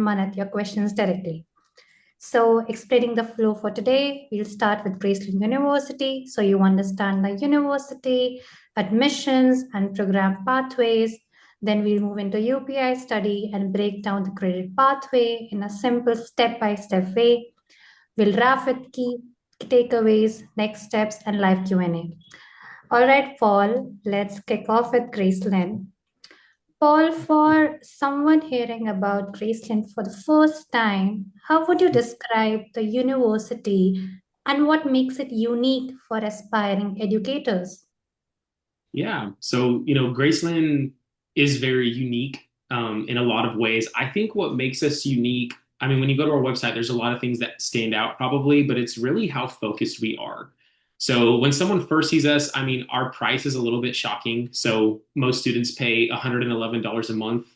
Manat your questions directly. So, explaining the flow for today, we'll start with Gracelyn University. So, you understand the university, admissions, and program pathways. Then we'll move into UPI study and break down the credit pathway in a simple step-by-step way. We'll wrap with key takeaways, next steps, and live Q&A. All right, Paul, let's kick off with Gracelyn. Paul, for someone hearing about Graceland for the first time, how would you describe the university and what makes it unique for aspiring educators? Yeah. So, Graceland is very unique in a lot of ways. I think what makes us unique, I mean, when you go to our website, there's a lot of things that stand out probably, but it's really how focused we are. So when someone first sees us, I mean, our price is a little bit shocking. So most students pay $111 a month.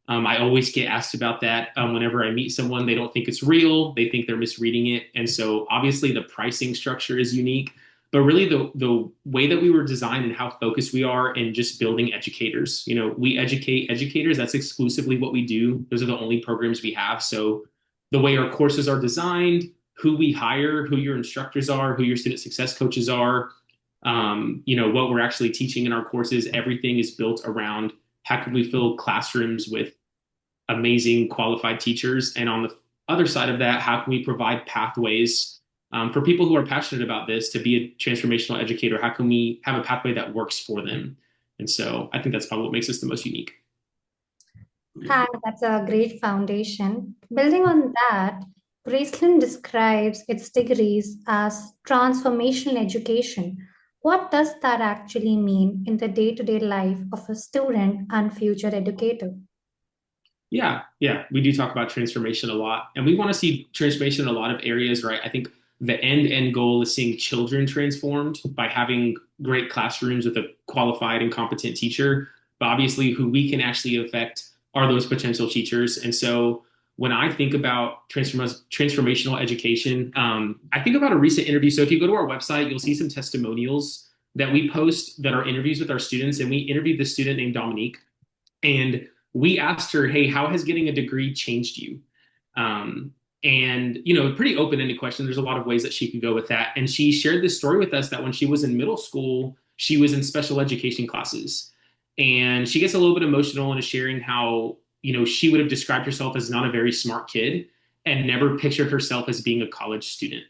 I always get asked about that whenever I meet someone. They don't think it's real. They think they're misreading it. And so obviously the pricing structure is unique. But really, the way that we were designed and how focused we are in just building educators. We educate educators. That's exclusively what we do. Those are the only programs we have. So the way our courses are designed, who we hire, who your instructors are, who your student success coaches are, what we're actually teaching in our courses, everything is built around how can we fill classrooms with amazing qualified teachers. And on the other side of that, how can we provide pathways for people who are passionate about this to be a transformational educator? How can we have a pathway that works for them? And so I think that's probably what makes us the most unique. And that's a great foundation. Building on that, Graceland describes its degrees as transformational education. What does that actually mean in the day-to-day life of a student and future educator? Yeah, we do talk about transformation a lot, and we want to see transformation in a lot of areas, right? I think the end goal is seeing children transformed by having great classrooms with a qualified and competent teacher. But obviously, who we can actually affect are those potential teachers. And so, when I think about transformational education, I think about a recent interview. So, if you go to our website, you'll see some testimonials that we post that are interviews with our students, and we interviewed this student named Dominique. And we asked her, hey, how has getting a degree changed you? And, pretty open ended question. There's a lot of ways that she could go with that. And she shared this story with us that when she was in middle school, she was in special education classes. And she gets a little bit emotional and is sharing how, she would have described herself as not a very smart kid and never pictured herself as being a college student.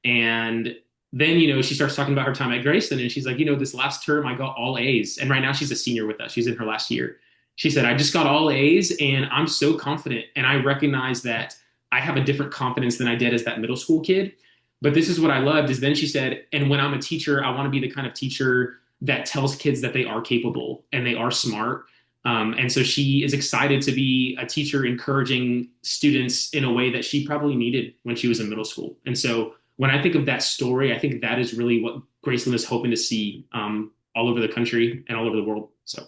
And then, she starts talking about her time at Graceland and she's like, this last term I got all A's. And right now she's a senior with us. She's in her last year. She said, I just got all A's and I'm so confident. And I recognize that I have a different confidence than I did as that middle school kid. But this is what I loved is then she said, and when I'm a teacher, I want to be the kind of teacher that tells kids that they are capable and they are smart. And so she is excited to be a teacher encouraging students in a way that she probably needed when she was in middle school. And so when I think of that story, I think that is really what Graceland is hoping to see all over the country and all over the world. So.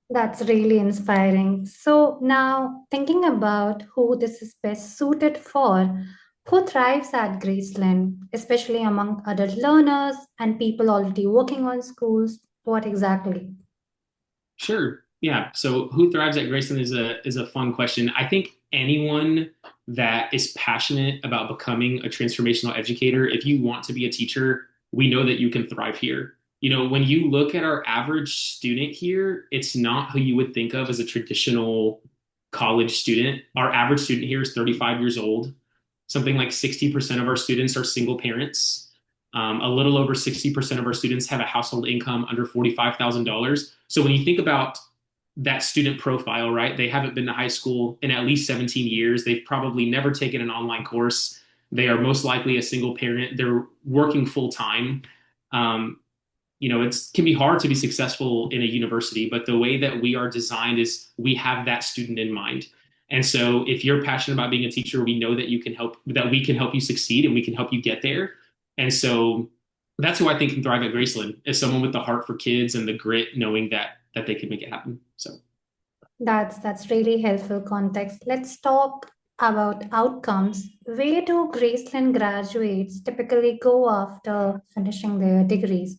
That's really inspiring. So now thinking about who this is best suited for, who thrives at Graceland, especially among adult learners and people already working on schools, what exactly? Sure. Yeah. So who thrives at Graceland is a fun question. I think anyone that is passionate about becoming a transformational educator, if you want to be a teacher, we know that you can thrive here. When you look at our average student here, it's not who you would think of as a traditional college student. Our average student here is 35 years old. Something like 60% of our students are single parents. A little over 60% of our students have a household income under $45,000. So when you think about that student profile, right, they haven't been to high school in at least 17 years. They've probably never taken an online course. They are most likely a single parent. They're working full time. Um, it can be hard to be successful in a university, but the way that we are designed is we have that student in mind. And so if you're passionate about being a teacher, we know that we can help you succeed and we can help you get there. And so that's who I think can thrive at Graceland is someone with the heart for kids and the grit, knowing that they can make it happen. So That's really helpful context. Let's talk about outcomes. Where do Graceland graduates typically go after finishing their degrees?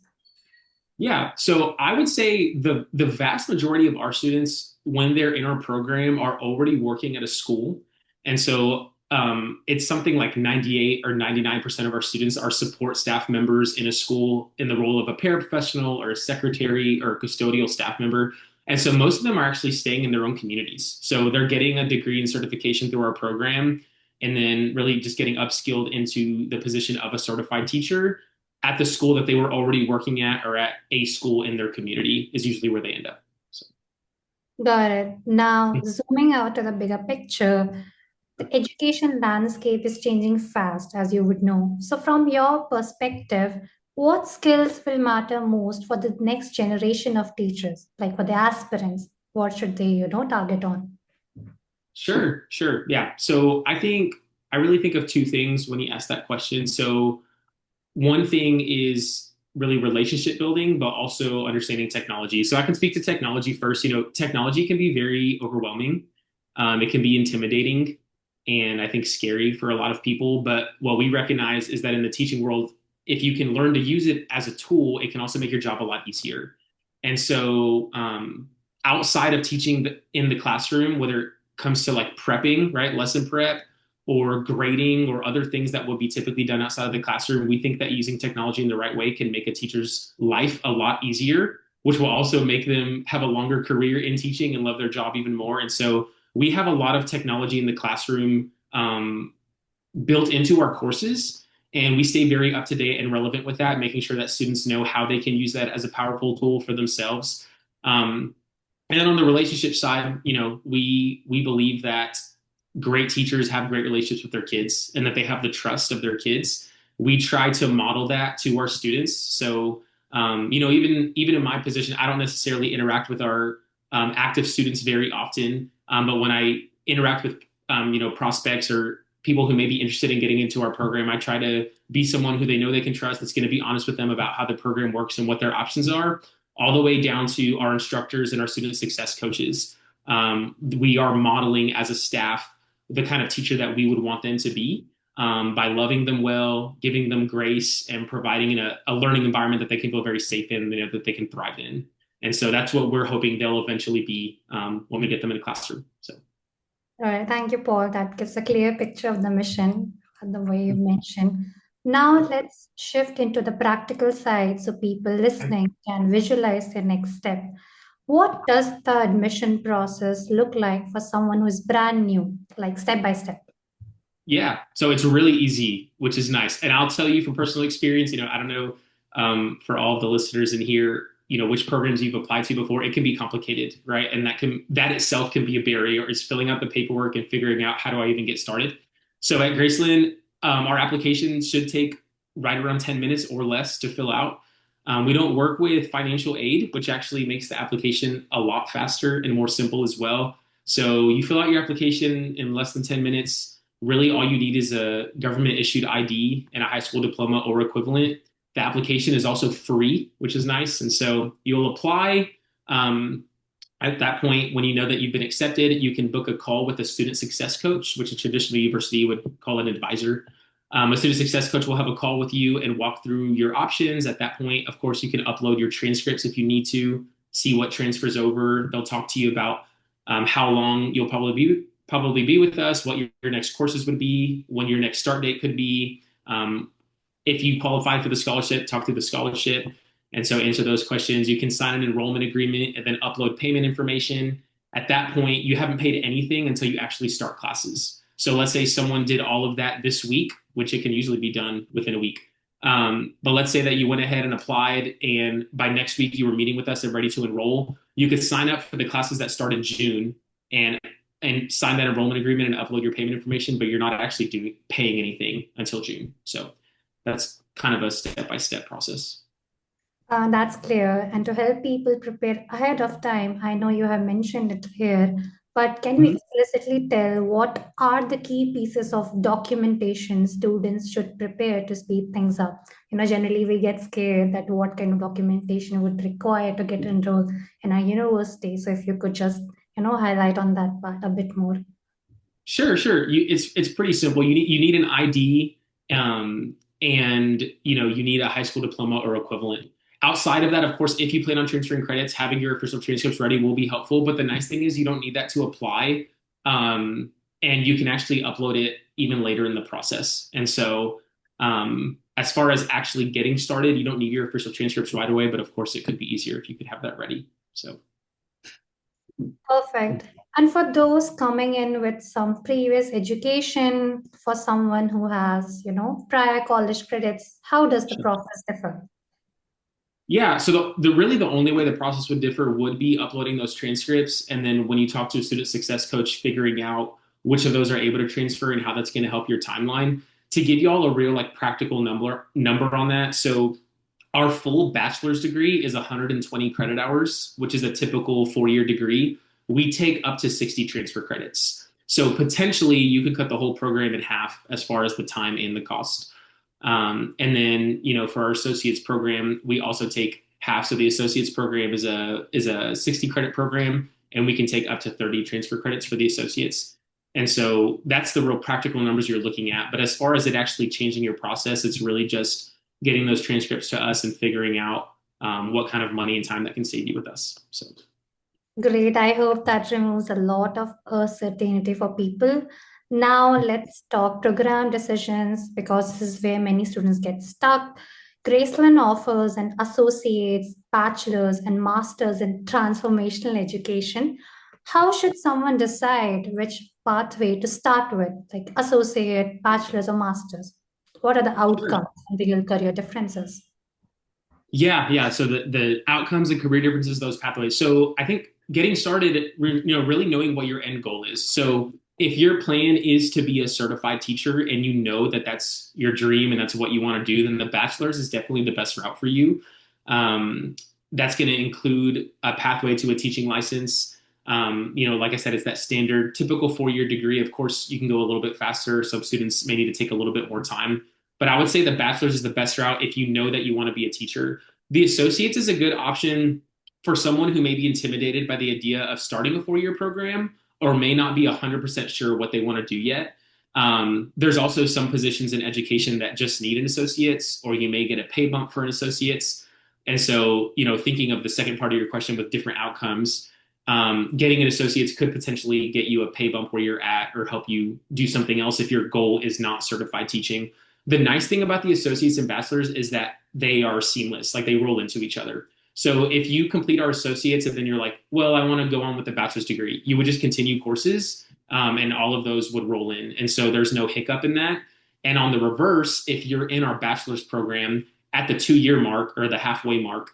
yeah, so I would say the vast majority of our students when they're in our program are already working at a school. And so it's something like 98 or 99% of our students are support staff members in a school in the role of a paraprofessional or a secretary or a custodial staff member. And so most of them are actually staying in their own communities. So they're getting a degree and certification through our program and then really just getting upskilled into the position of a certified teacher at the school that they were already working at or at a school in their community is usually where they end up. So. Got it. Now, zooming out to the bigger picture, the education landscape is changing fast, as you would know. So, from your perspective, what skills will matter most for the next generation of teachers, like for the aspirants? What should they, target on? Sure, sure. Yeah. So I really think of two things when you ask that question. So one thing is really relationship building, but also understanding technology. So I can speak to technology first. Technology can be very overwhelming. It can be intimidating and I think scary for a lot of people. But what we recognize is that in the teaching world, if you can learn to use it as a tool, it can also make your job a lot easier. And so, outside of teaching in the classroom, whether it comes to like prepping, right, lesson prep, or grading or other things that would be typically done outside of the classroom, we think that using technology in the right way can make a teacher's life a lot easier, which will also make them have a longer career in teaching and love their job even more. And so we have a lot of technology in the classroom built into our courses. And we stay very up to date and relevant with that, making sure that students know how they can use that as a powerful tool for themselves. And then on the relationship side, we believe that great teachers have great relationships with their kids and that they have the trust of their kids. We try to model that to our students. So, even in my position, I don't necessarily interact with our active students very often. But when I interact with prospects or people who may be interested in getting into our program, I try to be someone who they know they can trust, that's going to be honest with them about how the program works and what their options are, all the way down to our instructors and our student success coaches. We are modeling as a staff the kind of teacher that we would want them to be, by loving them well, giving them grace, and providing a learning environment that they can feel very safe in, that they can thrive in. And so that's what we're hoping they'll eventually be when we get them in the classroom. So. All right, thank you, Paul. That gives a clear picture of the mission and the way you mentioned. Now let's shift into the practical side so people listening can visualize their next step. What does the admission process look like for someone who is brand new, like step by step? Yeah, so it's really easy, which is nice. And I'll tell you from personal experience, I don't know, for all of the listeners in here, which programs you've applied to before. It can be complicated, right? And that itself can be a barrier, is filling out the paperwork and figuring out how do I even get started. So at Gracelyn, our application should take right around 10 minutes or less to fill out. We don't work with financial aid, which actually makes the application a lot faster and more simple as well. So you fill out your application in less than 10 minutes. Really, all you need is a government issued ID and a high school diploma or equivalent. The application is also free, which is nice. And so you'll apply. At that point, when you know that you've been accepted, you can book a call with a student success coach, which a traditional university would call an advisor. A student success coach will have a call with you and walk through your options. At that point, of course, you can upload your transcripts if you need to, see what transfers over. They'll talk to you about how long you'll probably be with us, what your next courses would be, when your next start date could be. If you qualify for the scholarship, talk through the scholarship. And so answer those questions. You can sign an enrollment agreement and then upload payment information. At that point, you haven't paid anything until you actually start classes. So let's say someone did all of that this week, which it can usually be done within a week. But let's say that you went ahead and applied, and by next week you were meeting with us and ready to enroll. You could sign up for the classes that start in June and sign that enrollment agreement and upload your payment information, but you're not actually paying anything until June. So that's kind of a step-by-step process. That's clear. And to help people prepare ahead of time, I know you have mentioned it here, but can you Mhm. explicitly tell what are the key pieces of documentation students should prepare to speed things up? Generally we get scared that what kind of documentation would require to get enrolled in a university. So if you could just, highlight on that part a bit more. Sure, sure. It's pretty simple. You need an ID, and you need a high school diploma or equivalent. Outside of that, of course, if you plan on transferring credits, having your official transcripts ready will be helpful. But the nice thing is you don't need that to apply. Um, and you can actually upload it even later in the process. And so, as far as actually getting started, you don't need your official transcripts right away. But of course, it could be easier if you could have that ready. So, Perfect. And for those coming in with some previous education, for someone who has, prior college credits, how does the process differ? yeah, so the really the only way the process would differ would be uploading those transcripts, and then when you talk to a student success coach, figuring out which of those are able to transfer and how that's going to help your timeline. To give you all a real like practical number on that, so our full bachelor's degree is 120 credit hours, which is a typical 4-year degree. We take up to 60 transfer credits. So potentially you could cut the whole program in half as far as the time and the cost. And then, for our associates program, we also take half. So the associates program is a 60 credit program, and we can take up to 30 transfer credits for the associates. And so that's the real practical numbers you're looking at. But as far as it actually changing your process, it's really just getting those transcripts to us and figuring out what kind of money and time that can save you with us. So Great. I hope that removes a lot of uncertainty for people. Now let's talk program decisions because this is where many students get stuck. Gracelyn offers an associate's, bachelor's, and master's in transformational education. How should someone decide which pathway to start with, like associate, bachelor's, or master's? What are the sure. outcomes and real career differences? Yeah, yeah. So the outcomes and career differences, those pathways. So I think getting started, really knowing what your end goal is. So if your plan is to be a certified teacher and you know that that's your dream and that's what you want to do, then the bachelor's is definitely the best route for you. Um, that's going to include a pathway to a teaching license. Like I said, it's that standard typical 4-year degree. Of course, you can go a little bit faster. Some students may need to take a little bit more time, but I would say the bachelor's is the best route if you know that you want to be a teacher. The associates is a good option for someone who may be intimidated by the idea of starting a 4-year program or may not be 100% sure what they want to do yet. There's also some positions in education that just need an associate's, or you may get a pay bump for an associate's. And so, thinking of the second part of your question with different outcomes, getting an associate's could potentially get you a pay bump where you're at or help you do something else if your goal is not certified teaching. The nice thing about the associates and bachelors is that they are seamless, like they roll into each other. So if you complete our associates and then you're like, well, I want to go on with the bachelor's degree, you would just continue courses, and all of those would roll in. And so there's no hiccup in that. And on the reverse, if you're in our bachelor's program at the 2-year mark or the halfway mark,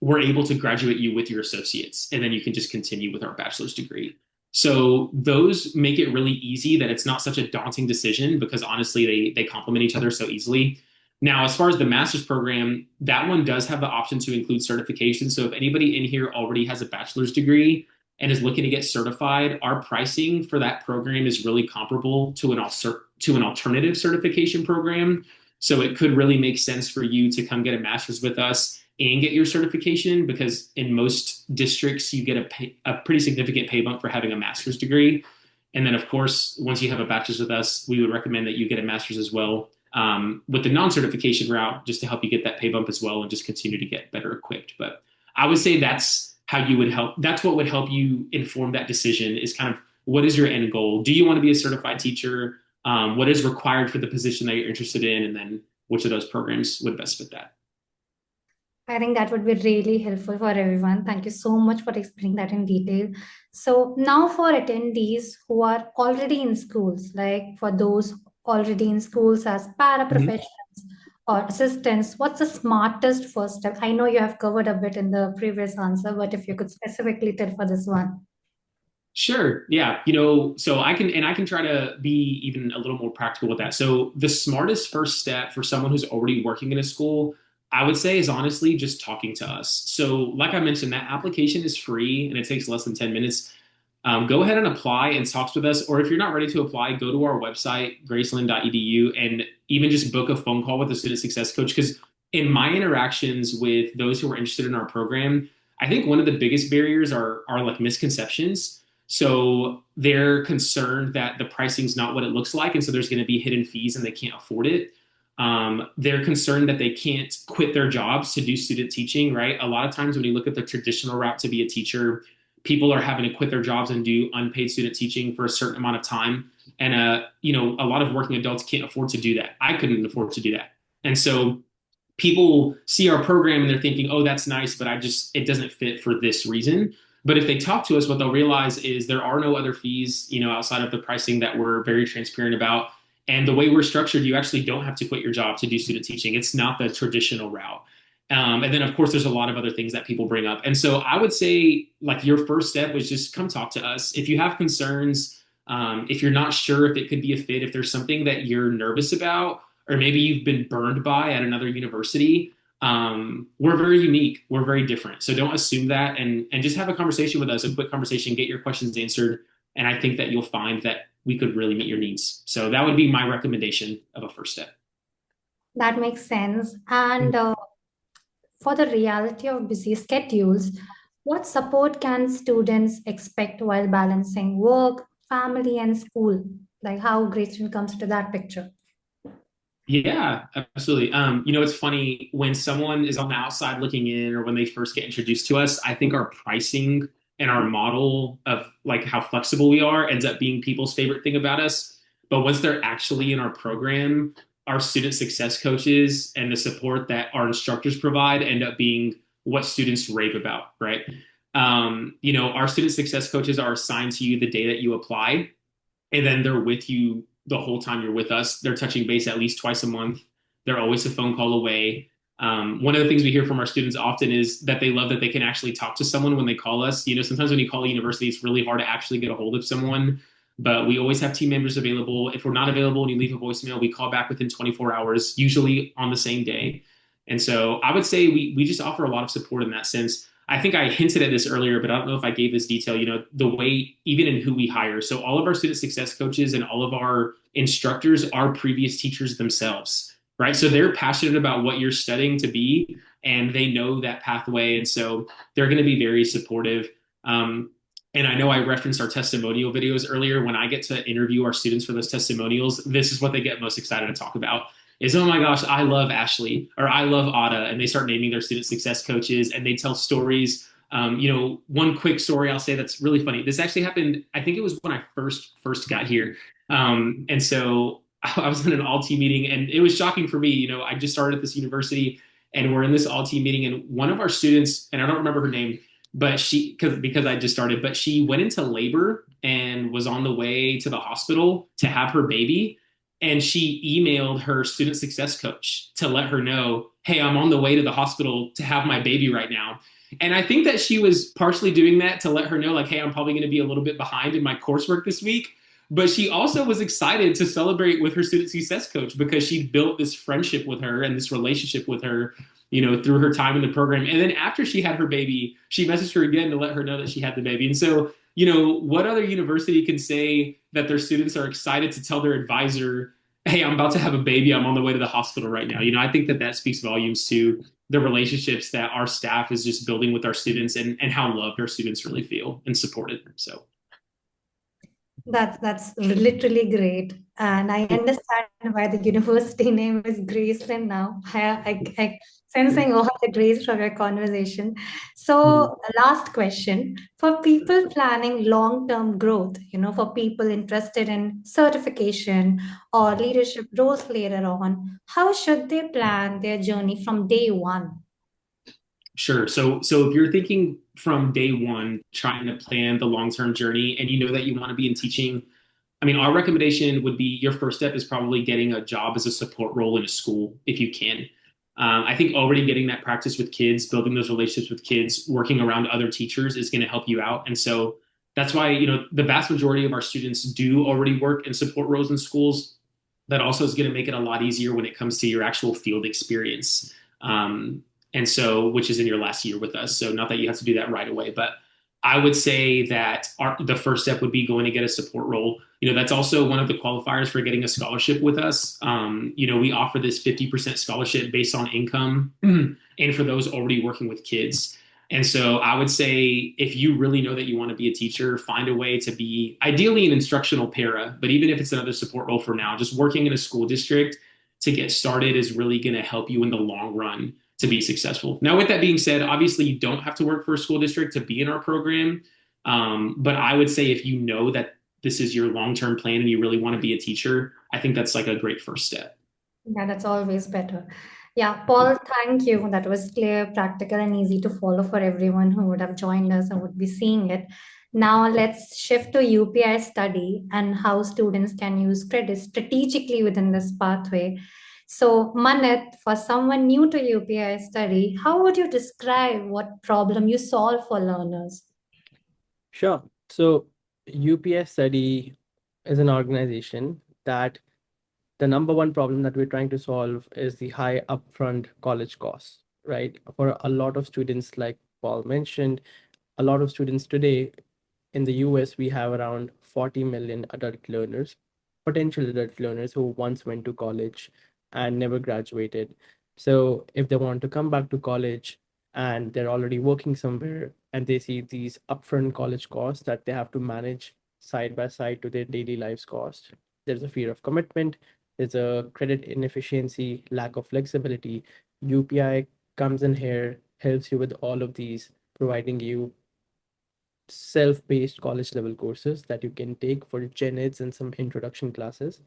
we're able to graduate you with your associates, and then you can just continue with our bachelor's degree. So those make it really easy that it's not such a daunting decision because honestly, they complement each other so easily. Now, as far as the master's program, that one does have the option to include certification. So if anybody in here already has a bachelor's degree and is looking to get certified, our pricing for that program is really comparable to an alternative certification program. So it could really make sense for you to come get a master's with us and get your certification because in most districts you get a pretty significant pay bump for having a master's degree. And then, of course, once you have a bachelor's with us, we would recommend that you get a master's as well, with the non-certification route, just to help you get that pay bump as well and just continue to get better equipped. But I would say that's how you would help. That's what would help you inform that decision is kind of what is your end goal? Do you want to be a certified teacher? What is required for the position that you're interested in? And then which of those programs would best fit that? I think that would be really helpful for everyone. Thank you so much for explaining that in detail. So now for attendees who are already in schools, like for those already in schools as Mhm. paraprofessionals or assistants, what's the smartest first step? I know you have covered a bit in the previous answer, but if you could specifically tell for this one. Sure. Yeah. So I can try to be even a little more practical with that. So the smartest first step for someone who's already working in a school, I would say is honestly just talking to us. So like I mentioned, that application is free and it takes less than 10 minutes. Go ahead and apply and talk with us. Or if you're not ready to apply, go to our website, gracelyn.edu, and even just book a phone call with a student success coach. Because in my interactions with those who are interested in our program, I think one of the biggest barriers are like misconceptions. So they're concerned that the pricing's not what it looks like, and so there's going to be hidden fees and they can't afford it. They're concerned that they can't quit their jobs to do student teaching, right? A lot of times when you look at the traditional route to be a teacher, people are having to quit their jobs and do unpaid student teaching for a certain amount of time. And a lot of working adults can't afford to do that. I couldn't afford to do that. And so people see our program and they're thinking, oh, that's nice, but it doesn't fit for this reason. But if they talk to us, what they'll realize is there are no other fees, outside of the pricing that we're very transparent about. And the way we're structured, you actually don't have to quit your job to do student teaching. It's not the traditional route. And then, of course, there's a lot of other things that people bring up. And so I would say, like, your first step was just come talk to us. If you have concerns, if you're not sure if it could be a fit, if there's something that you're nervous about, or maybe you've been burned by at another university, we're very unique. We're very different. So don't assume that, and just have a conversation with us, a quick conversation, get your questions answered. And I think that you'll find that we could really meet your needs. So that would be my recommendation of a first step. That makes sense. And for the reality of busy schedules, what support can students expect while balancing work, family, and school? Like how Gracelyn comes to that picture. Yeah, absolutely. It's funny when someone is on the outside looking in or when they first get introduced to us, I think our pricing and our model of like how flexible we are ends up being people's favorite thing about us. But once they're actually in our program, our student success coaches and the support that our instructors provide end up being what students rave about, right? Our student success coaches are assigned to you the day that you apply, and then they're with you the whole time you're with us. They're touching base at least twice a month. They're always a phone call away. One of the things we hear from our students often is that they love that they can actually talk to someone when they call us. Sometimes when you call a university, it's really hard to actually get a hold of someone, but we always have team members available. If we're not available and you leave a voicemail, we call back within 24 hours, usually on the same day. And so I would say we just offer a lot of support in that sense. I think I hinted at this earlier, but I don't know if I gave this detail, the way, even in who we hire. So all of our student success coaches and all of our instructors are previous teachers themselves, right? So they're passionate about what you're studying to be, and they know that pathway. And so they're going to be very supportive. And I know I referenced our testimonial videos earlier. When I get to interview our students for those testimonials, this is what they get most excited to talk about is, oh my gosh, I love Ashley or I love Ada. And they start naming their student success coaches and they tell stories. One quick story I'll say that's really funny. This actually happened, I think it was when I first got here. And so I was in an all-team meeting and it was shocking for me. I just started at this university and we're in this all-team meeting and one of our students, and I don't remember her name, but because I just started, but she went into labor and was on the way to the hospital to have her baby. And she emailed her student success coach to let her know, hey, I'm on the way to the hospital to have my baby right now. And I think that she was partially doing that to let her know, like, hey, I'm probably going to be a little bit behind in my coursework this week. But she also was excited to celebrate with her student success coach because she built this friendship with her and this relationship with her, through her time in the program. And then after she had her baby, she messaged her again to let her know that she had the baby. And so, what other university can say that their students are excited to tell their advisor, hey, I'm about to have a baby. I'm on the way to the hospital right now. I think that speaks volumes to the relationships that our staff is just building with our students and how loved our students really feel and supported. So That's literally great, and I understand why the university name is Gracelyn now. I sensing all the grace from your conversation. So, last question for people planning long-term growth. For people interested in certification or leadership roles later on, how should they plan their journey from day one? sure. So if you're thinking from day one, trying to plan the long-term journey and you know that you want to be in teaching, I mean, our recommendation would be your first step is probably getting a job as a support role in a school if you can. I think already getting that practice with kids, building those relationships with kids, working around other teachers is going to help you out. And so that's why, the vast majority of our students do already work in support roles in schools. That also is going to make it a lot easier when it comes to your actual field experience. And so, which is in your last year with us. So not that you have to do that right away, but I would say that the first step would be going to get a support role. That's also one of the qualifiers for getting a scholarship with us. We offer this 50% scholarship based on income and for those already working with kids. And so I would say if you really know that you want to be a teacher, find a way to be ideally an instructional para, but even if it's another support role for now, just working in a school district to get started is really going to help you in the long run to be successful. Now, with that being said, obviously you don't have to work for a school district to be in our program. But I would say if you know that this is your long-term plan and you really want to be a teacher, I think that's like a great first step. Yeah, that's always better. Yeah, Paul, thank you. That was clear, practical, and easy to follow for everyone who would have joined us and would be seeing it. Now let's shift to UPI study and how students can use credits strategically within this pathway. So, Manit, for someone new to UPI study, how would you describe what problem you solve for learners? Sure. So UPS Study is an organization that the number one problem that we're trying to solve is the high upfront college costs, right? For a lot of students, like Paul mentioned, a lot of students today in the US, we have around 40 million adult learners, potential adult learners who once went to college and never graduated. So if they want to come back to college and they're already working somewhere and they see these upfront college costs that they have to manage side by side to their daily lives cost, there's a fear of commitment, there's a credit inefficiency, lack of flexibility. UPI comes in here, helps you with all of these, providing you self-paced college level courses that you can take for gen eds and some introduction classes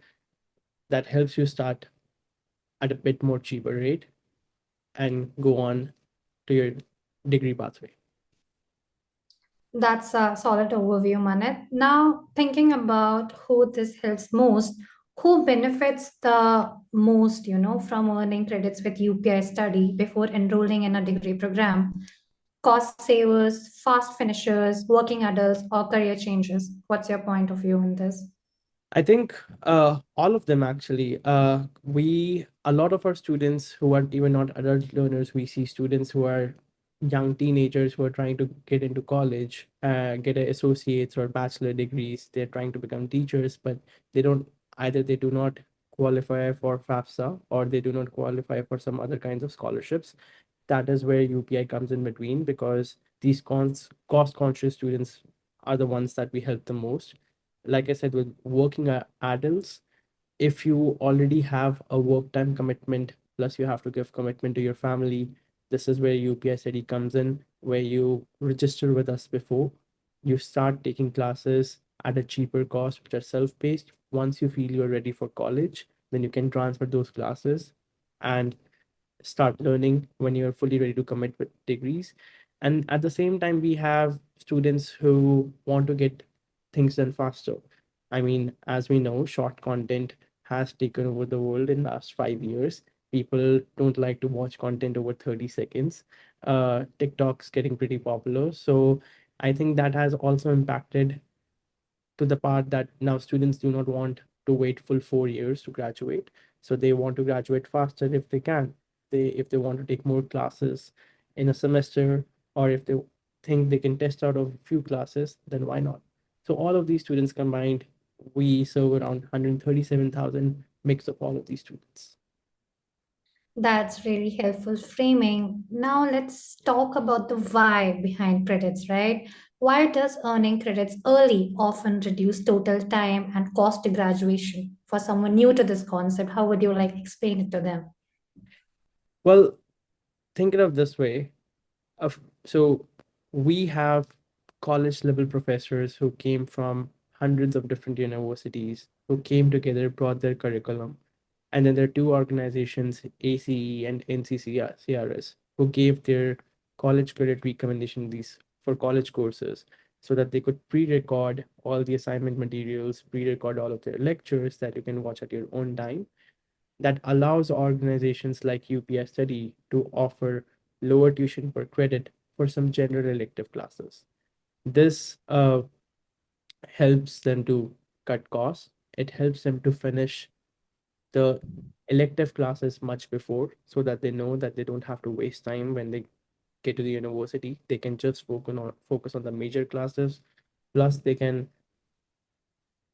that helps you start at a bit more cheaper rate and go on to your degree pathway. That's a solid overview, Manit. Now, thinking about who this helps most, who benefits the most, from earning credits with UPI study before enrolling in a degree program? Cost savers, fast finishers, working adults, or career changes? What's your point of view on this? I think all of them actually. We a lot of our students who are even not adult learners, we see students who are young teenagers who are trying to get into college, get a associates or bachelor degrees. They're trying to become teachers, but they don't either. They do not qualify for FAFSA or they do not qualify for some other kinds of scholarships. That is where UPI comes in between because these cost conscious students are the ones that we help the most. Like I said, with working adults, if you already have a work time commitment, plus you have to give commitment to your family, this is where UPI study comes in, where you register with us before. You start taking classes at a cheaper cost, which are self-paced. Once you feel you're ready for college, then you can transfer those classes and start learning when you're fully ready to commit with degrees. And at the same time, we have students who want to get things done faster. I mean, as we know, short content has taken over the world in the last 5 years. People don't like to watch content over 30 seconds. TikTok's getting pretty popular. So I think that has also impacted to the part that now students do not want to wait full 4 years to graduate, so they want to graduate faster if they can. If they want to take more classes in a semester, or if they think they can test out of a few classes, then why not? So all of these students combined, we serve around 137,000 mix of all of these students. That's really helpful framing. Now let's talk about the why behind credits, right? Why does earning credits early often reduce total time and cost to graduation? For someone new to this concept, how would you like explain it to them? Well, think it of this way. So we have college level professors who came from hundreds of different universities who came together, brought their curriculum. And then there are two organizations, ACE and NCCRS, who gave their college credit recommendation these for college courses so that they could pre-record all the assignment materials, pre-record all of their lectures that you can watch at your own time. That allows organizations like UPI Study to offer lower tuition per credit for some general elective classes. This helps them to cut costs. It helps them to finish the elective classes much before so that they know that they don't have to waste time when they get to the university. They can just focus on the major classes. Plus, they can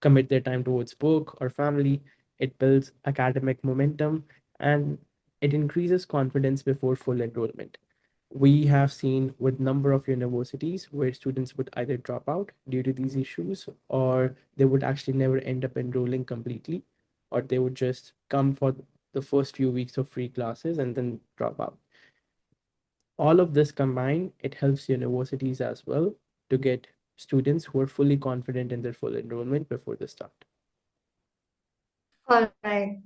commit their time towards work or family. It builds academic momentum and it increases confidence before full enrollment. We have seen with number of universities where students would either drop out due to these issues or they would actually never end up enrolling completely, or they would just come for the first few weeks of free classes and then drop out. All of this combined, it helps universities as well to get students who are fully confident in their full enrollment before they start. All right.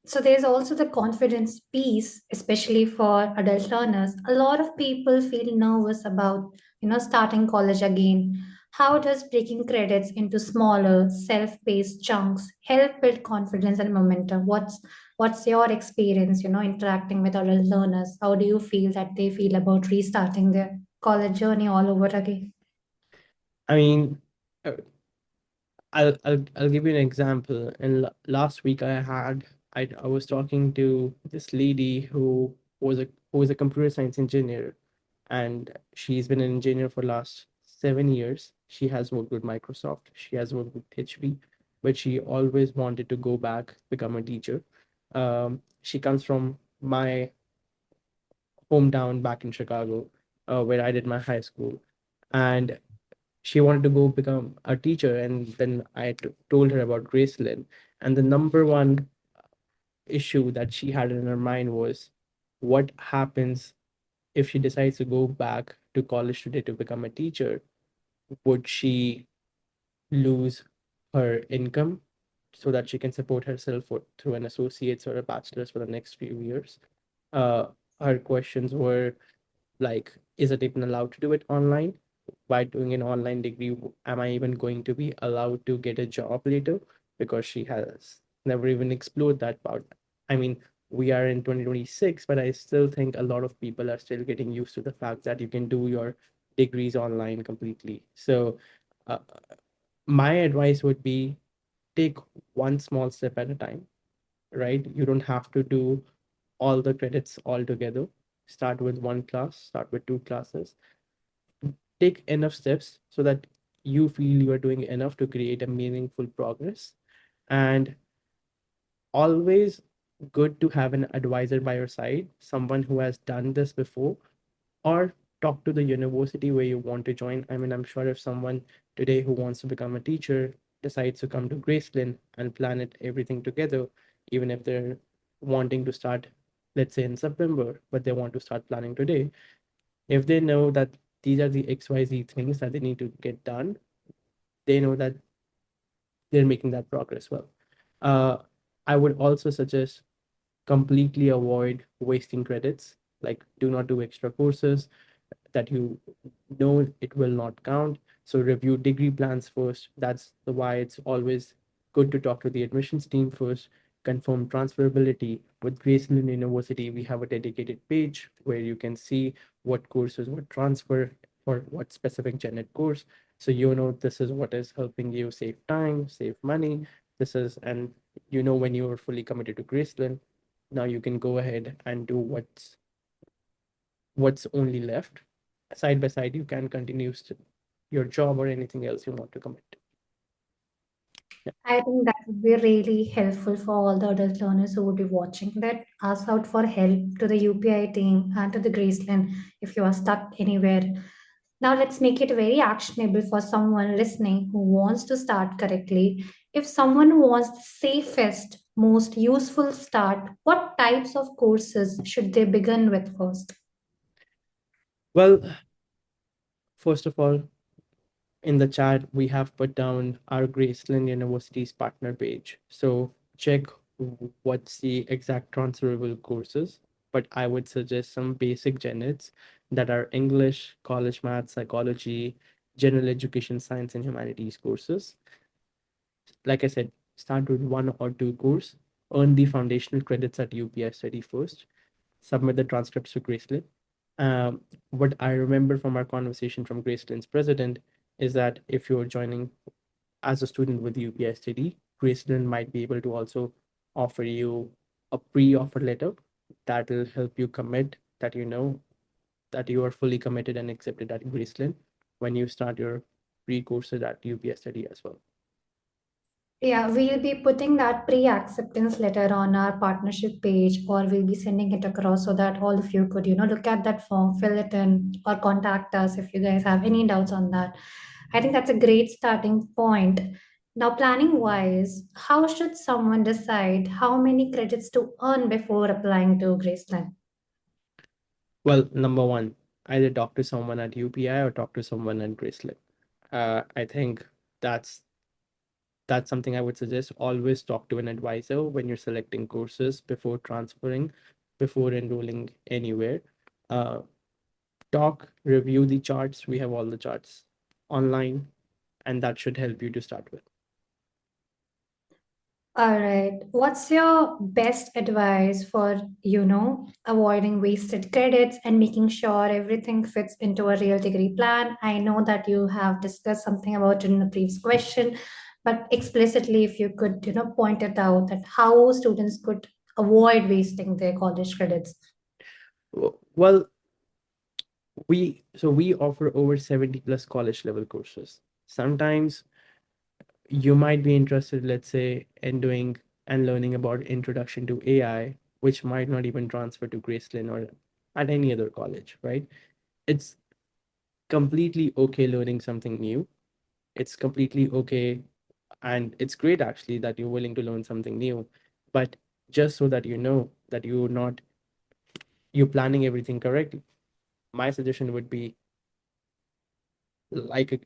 So there's also the confidence piece, especially for adult learners. A lot of people feel nervous about, starting college again. How does breaking credits into smaller, self-paced chunks help build confidence and momentum? What's your experience, interacting with adult learners? How do you feel that they feel about restarting their college journey all over again? I mean, uh, I'll give you an example. And last week I was talking to this lady who was a computer science engineer, and she's been an engineer for last 7 years. She has worked with Microsoft, she has worked with HP, but she always wanted to go back, become a teacher. She comes from my hometown back in Chicago, where I did my high school, and she wanted to go become a teacher. And then told her about Gracelyn, and the number one issue that she had in her mind was what happens if she decides to go back to college today to become a teacher. Would she lose her income so that she can support herself through an associate's or a bachelor's for the next few years? uh, her questions were like, is it even allowed to do it online? By doing an online degree, am I even going to be allowed to get a job later? Because she has never even explored that part. I mean, we are in 2026, but I still think a lot of people are still getting used to the fact that you can do your degrees online completely. So uh, my advice would be, take one small step at a time, right? You don't have to do all the credits all together. Start with one class, start with two classes. Take enough steps so that you feel you are doing enough to create a meaningful progress. And always good to have an advisor by your side, someone who has done this before, or talk to the university where you want to join. I mean, I'm sure if someone today who wants to become a teacher decides to come to Gracelyn and plan it everything together, even if they're wanting to start, let's say in September, but they want to start planning today, if they know that these are the XYZ things that they need to get done, they know that they're making that progress well. Uh, I would also suggest completely avoid wasting credits. Like, do not do extra courses that you know it will not count. So review degree plans first. That's the why it's always good to talk to the admissions team first. Confirm transferability. With Gracelyn University, we have a dedicated page where you can see what courses would transfer for what specific gen ed course. So you know this is what is helping you save time, save money. This is, and you know, when you are fully committed to Gracelyn, now you can go ahead and do what's only left. Side by side, you can continue your job or anything else you want to commit to. Yeah. I think that would be really helpful for all the adult learners who would be watching that. Ask out for help to the UPI team and to the Graceland if you are stuck anywhere. Now, let's make it very actionable for someone listening who wants to start correctly. If someone wants the safest, most useful start, what types of courses should they begin with first? Well, first of all, in the chat, we have put down our Graceland University's partner page. So check what's the exact transferable courses. But I would suggest some basic gen eds that are English, college math, psychology, general education, science, and humanities courses. Like I said, start with one or two course, earn the foundational credits at UPI Study first, submit the transcripts to Gracelyn. What I remember from our conversation from Gracelyn's president is that if you're joining as a student with UPI Study, Gracelyn might be able to also offer you a pre-offer letter that will help you commit, that you know that you are fully committed and accepted at Gracelyn when you start your pre-courses at UPI Study as well. Yeah, we'll be putting that pre-acceptance letter on our partnership page, or we'll be sending it across so that all of you could, look at that form, fill it in, or contact us if you guys have any doubts on that. I think that's a great starting point. Now, planning wise, how should someone decide how many credits to earn before applying to Graceland? Well, number one, either talk to someone at UPI or talk to someone at Gracelyn. I think that's that's something I would suggest. Always talk to an advisor when you're selecting courses before transferring, before enrolling anywhere. Uh, Talk, review the charts. We have all the charts online, and that should help you to start with. All right. What's your best advice for, avoiding wasted credits and making sure everything fits into a real degree plan? I know that you have discussed something about it in the previous question, but explicitly, if you could, point it out that how students could avoid wasting their college credits. Well, we offer over 70 plus college level courses. Sometimes you might be interested, let's say, in doing and learning about introduction to AI, which might not even transfer to Gracelyn or at any other college, right? It's completely okay learning something new. It's completely okay, and it's great actually that you're willing to learn something new. But just so that you know that you're planning everything correctly, my suggestion would be like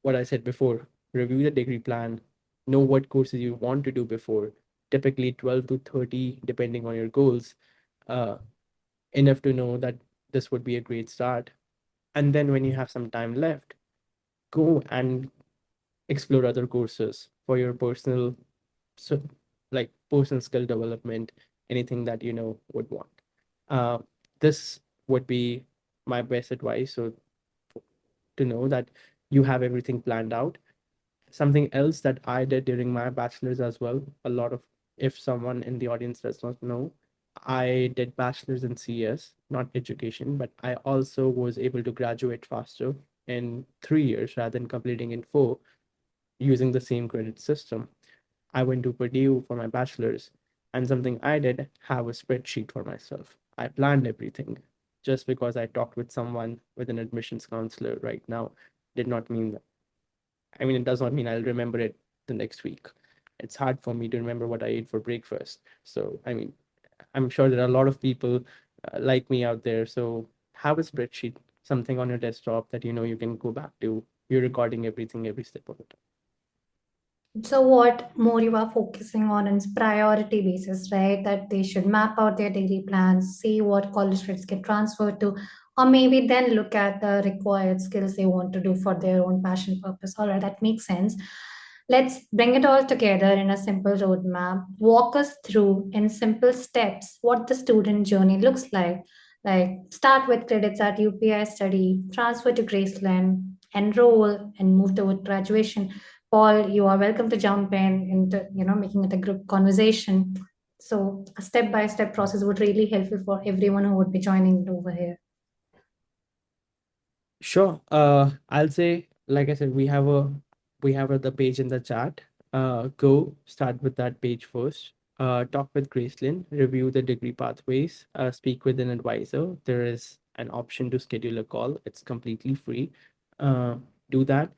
what I said before, review the degree plan, know what courses you want to do before, typically 12 to 30, depending on your goals, uh, enough to know that this would be a great start. And then when you have some time left, go and explore other courses for your personal, so like personal skill development, anything that you know would want. Uh, this would be my best advice. So to know that you have everything planned out. Something else that I did during my bachelor's as well, a lot of, if someone in the audience does not know, I did bachelor's in CS, not education, but I also was able to graduate faster in 3 years rather than completing in four using the same credit system. I went to Purdue for my bachelor's, and something I did have a spreadsheet for myself. I planned everything. Just because I talked with someone with an admissions counselor right now did not mean it does not mean I'll remember it the next week. It's hard for me to remember what I ate for breakfast. So, I'm sure there are a lot of people like me out there. So, have a spreadsheet, something on your desktop that you know you can go back to. You're recording everything every step of it. So what more you are focusing on is priority basis, right? That they should map out their degree plans, see what college rates get transferred to, or maybe then look at the required skills they want to do for their own passion purpose. All right, that makes sense. Let's bring it all together in a simple roadmap. Walk us through in simple steps what the student journey looks like. Like start with credits at UPI Study, transfer to Graceland, enroll, and move toward graduation. Paul, you are welcome to jump in into, making it a group conversation. So a step-by-step process would really helpful for everyone who would be joining over here. Sure. I'll say, like I said, the page in the chat. Go start with that page first. Talk with Gracelyn, review the degree pathways, speak with an advisor. There is an option to schedule a call. It's completely free. Uh, do that.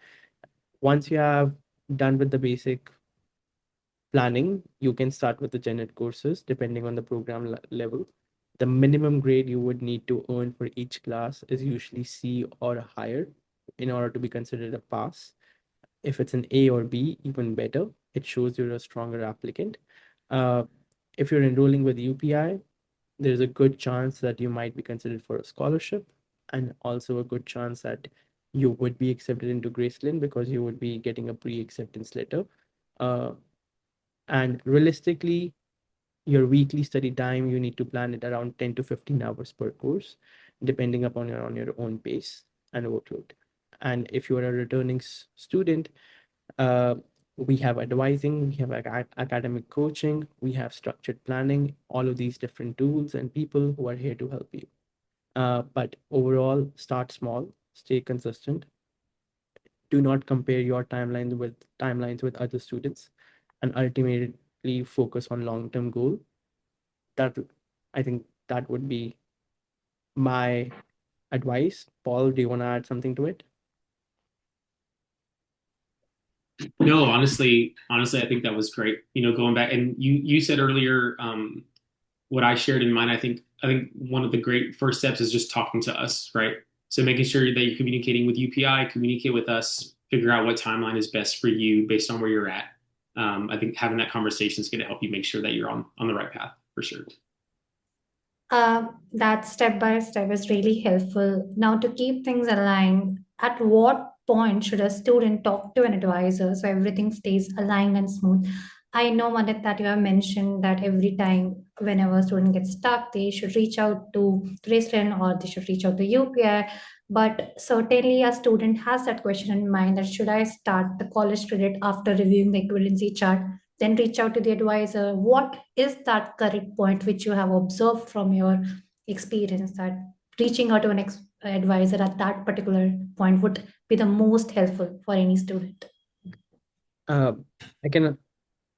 Once you have done with the basic planning, you can start with the gen ed courses depending on the program level. The minimum grade you would need to earn for each class is usually C or higher in order to be considered a pass. If it's an A or B, even better. It shows you're a stronger applicant. Uh, if you're enrolling with UPI, there's a good chance that you might be considered for a scholarship, and also a good chance that you would be accepted into Gracelyn because you would be getting a pre-acceptance letter. Uh, and realistically, your weekly study time, you need to plan it around 10 to 15 hours per course, depending upon your on your own pace and workload. And if you are a returning student, uh, we have advising, we have academic coaching, we have structured planning, all of these different tools and people who are here to help you. But overall, start small, stay consistent. Do not compare your timelines with other students, and ultimately focus on long-term goal. That I think that would be my advice. Paul, do you want to add something to it? No, honestly, I think that was great. Going back and you said earlier, what I shared in mind, I think one of the great first steps is just talking to us, right? So making sure that you're communicating with UPI, communicate with us, figure out what timeline is best for you based on where you're at. I think having that conversation is going to help you make sure that you're on the right path for sure. That step by step is really helpful. Now, to keep things aligned, at what point should a student talk to an advisor so everything stays aligned and smooth? I know, Manit, that you have mentioned that every time whenever a student gets stuck, they should reach out to Gracelyn or they should reach out to UPI. But certainly, a student has that question in mind that should I start the college credit after reviewing the equivalency chart? Then reach out to the advisor. What is that correct point which you have observed from your experience that reaching out to an advisor at that particular point would be the most helpful for any student? Uh, I can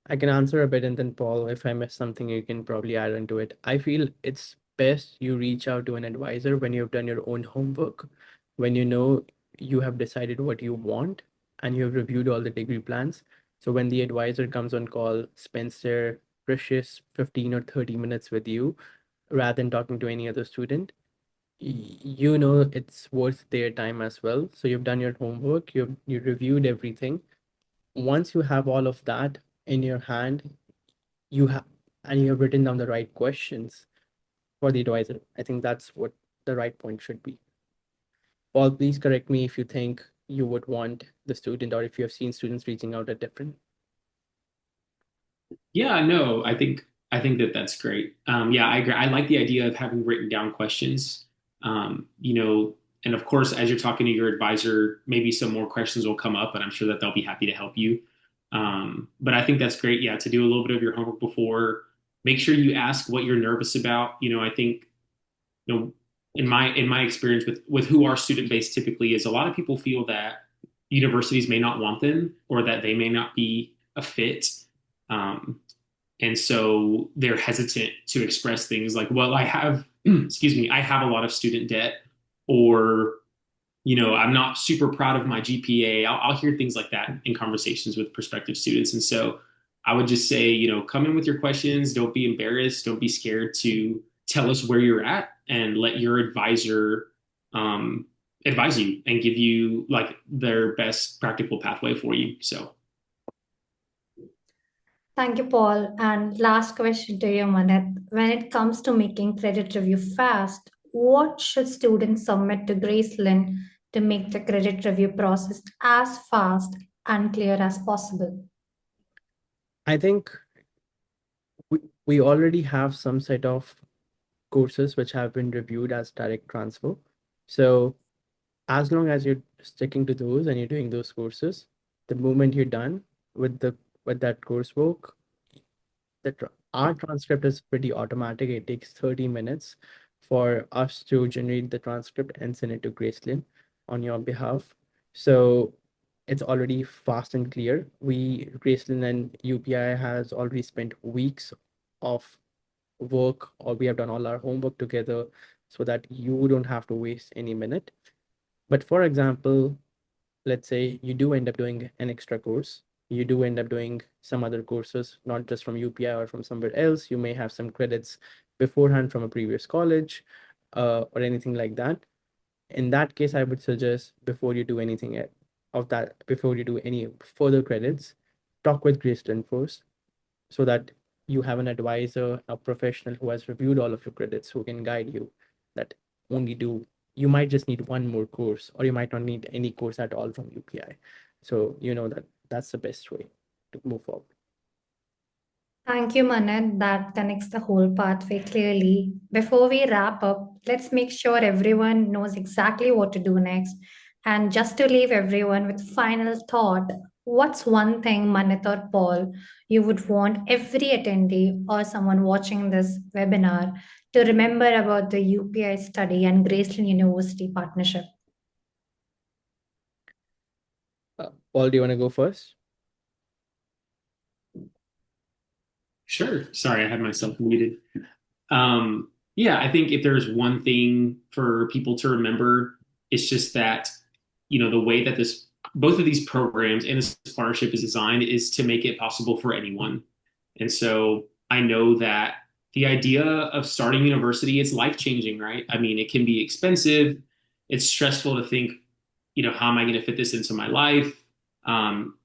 I can answer a bit, and then Paul, if I miss something, you can probably add into it. I feel it's best you reach out to an advisor when you've done your own homework, when you know you have decided what you want and you have reviewed all the degree plans. So when the advisor comes on call, spends their precious 15 or 30 minutes with you, rather than talking to any other student, you know it's worth their time as well. So you've done your homework, you reviewed everything. Once you have all of that in your hand, you have and you have written down the right questions for the advisor. I think that's what the right point should be. Paul, please correct me if you think you would want the student or if you have seen students reaching out at different. Yeah, no, I think that that's great. Yeah, I agree. I like the idea of having written down questions. And of course, as you're talking to your advisor, maybe some more questions will come up, and I'm sure that they'll be happy to help you. But I think that's great. Yeah, to do a little bit of your homework before. Make sure you ask what you're nervous about. I think you know in my experience with who our student base typically is, a lot of people feel that universities may not want them or that they may not be a fit. Um, and so they're hesitant to express things like, well, I have, excuse me, I have a lot of student debt, or, I'm not super proud of my GPA. I'll hear things like that in conversations with prospective students. And so I would just say, come in with your questions. Don't be embarrassed. Don't be scared to tell us where you're at and let your advisor um, advise you and give you like their best practical pathway for you. So Thank you, Paul. And last question to you, Manit. When it comes to making credit review fast, what should students submit to Gracelyn to make the credit review process as fast and clear as possible? I think we already have some set of courses which have been reviewed as direct transfer. So as long as you're sticking to those and you're doing those courses, the moment you're done with the with that coursework, our transcript is pretty automatic. It takes 30 minutes for us to generate the transcript and send it to Gracelyn on your behalf. So it's already fast and clear. Gracelyn and UPI has already spent weeks of work, or we have done all our homework together so that you don't have to waste any minute. But for example, let's say you do end up doing an extra course, you do end up doing some other courses, not just from UPI or from somewhere else. You may have some credits beforehand from a previous college, or anything like that. In that case, I would suggest before you do anything of that, before you do any further credits, talk with Gracelyn first so that you have an advisor, a professional who has reviewed all of your credits, who can guide you that only do you might just need one more course, or you might not need any course at all from UPI. So you know that that's the best way to move forward. Thank you, Manat. That connects the whole pathway clearly. Before we wrap up, let's make sure everyone knows exactly what to do next. And just to leave everyone with final thought, what's one thing, Manat or Paul, you would want every attendee or someone watching this webinar to remember about the UPI study and Graceland University partnership? Paul, do you want to go first? sure. Sorry, I had myself muted. Yeah, I think if there's one thing for people to remember, it's just that, the way that this both of these programs and this partnership is designed is to make it possible for anyone. And so I know that the idea of starting university is life changing, right? I mean, it can be expensive. It's stressful to think, how am I going to fit this into my life?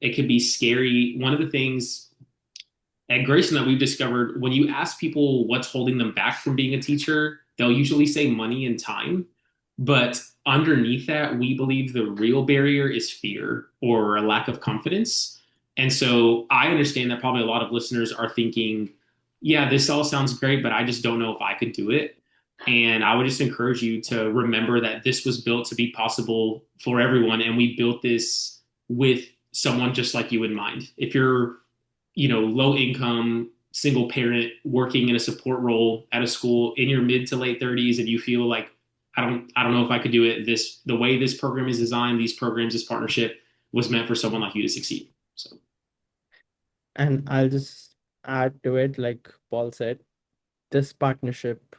It can be scary. One of the things at Grayson that we've discovered when you ask people what's holding them back from being a teacher, they'll usually say money and time. But underneath that, we believe the real barrier is fear or a lack of confidence. And so I understand that probably a lot of listeners are thinking, yeah, this all sounds great, but I just don't know if I could do it. And I would just encourage you to remember that this was built to be possible for everyone. And we built this with someone just like you in mind. If you're low income, single parent working in a support role at a school in your mid to late 30s and you feel like I don't know if I could do it, the way this program is designed, these programs, this partnership was meant for someone like you to succeed. So And I'll just add to it, like Paul said, this partnership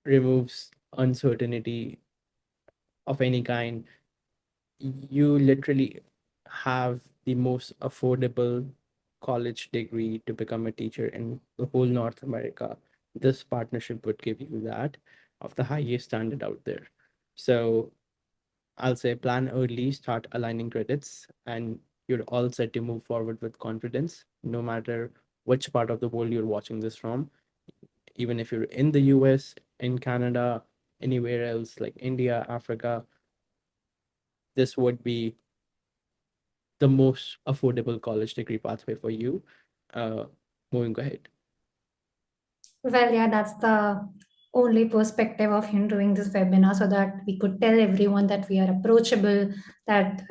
removes uncertainty of any kind. You literally have the most affordable college degree to become a teacher in the whole North America. This partnership would give you that of the highest standard out there. So I'll say plan early, start aligning credits, and you're all set to move forward with confidence, no matter which part of the world you're watching this from. Even if you're in the US, in Canada, anywhere else like India, Africa, this would be the most affordable college degree pathway for you. Uh, moving ahead. Well, yeah, that's the only perspective of doing this webinar so that we could tell everyone that we are approachable, that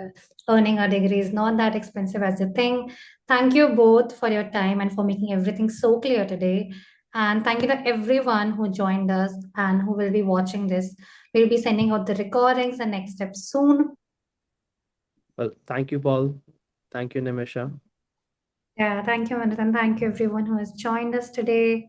earning a degree is not that expensive as a thing. Thank you both for your time and for making everything so clear today. And thank you to everyone who joined us and who will be watching this. We'll be sending out the recordings and next steps soon. Well, thank you, Paul. Thank you, Nimisha. Yeah, thank you, Manat, and thank you everyone who has joined us today.